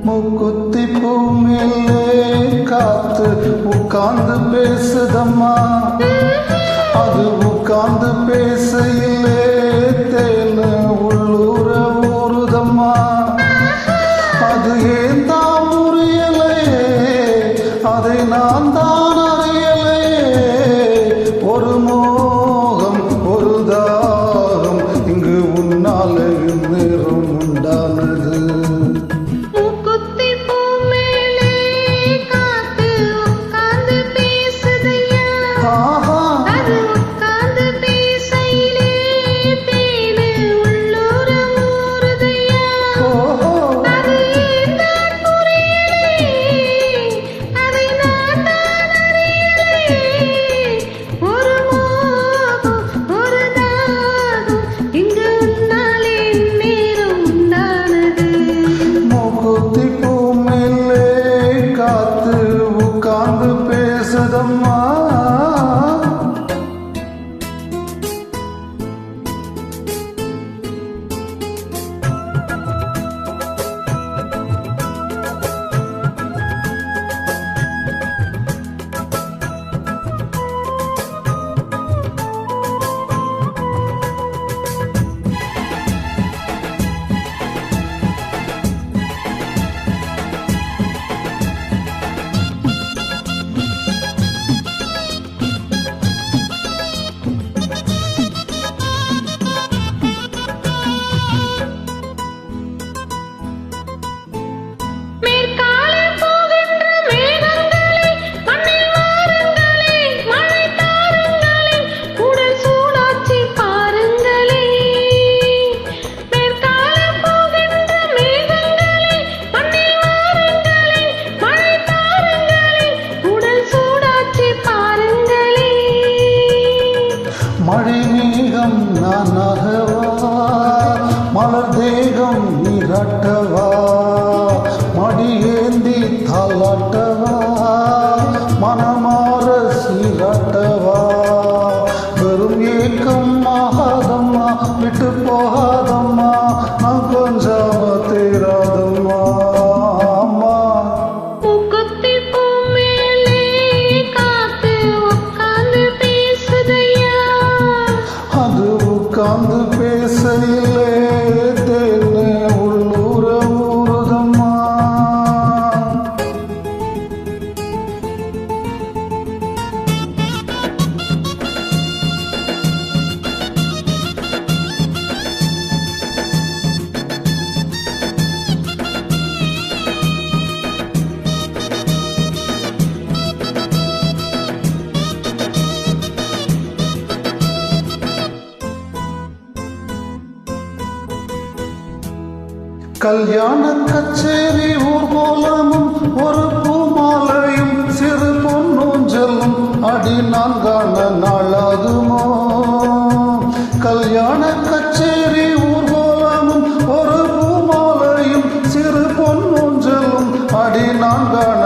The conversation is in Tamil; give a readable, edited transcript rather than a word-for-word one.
மூக்குத்தி பூ மேலே காத்து உட்கார்ந்து பேசுதம்மா, அது உட்கார்ந்து பேசையிலே தேனு உள்ளூர ஊறுதம்மா. அது ஏன் தான் புரியலையே, அதை நான் தான் அறியலையே. ஒரு மோகம் ஒரு தாகம் இங்கு உன்னால நேரம் உண்டானது. உட்கார்ந்து பேசுதம்மா. மழை மேகம் நான் அகவா, மலர் தேகம் நீராட்டவா, மடியேந்தி தாளாட்டவா, மனமாற சீராட்டவா. வெறும் ஏக்கம் ஆகாதம்மா, விட்டு போகாதம்மா, நான் கொஞ்சாம தேராதம்மா. உட்கார்ந்து பேசையிலே தேனு உள்ளூர ஊறுதம்மா. கல்யாண கச்சேரி ஊர்கோலமும் ஒரு பூமாலையும் சிறு பொன்னூஞ்சலும் அடி நான் காண நாளாகுமோ. கல்யாண கச்சேரி ஊர்கோலமும் ஒரு பூமாலையும் சிறு பொன்னூஞ்சலும் அடி நான் காண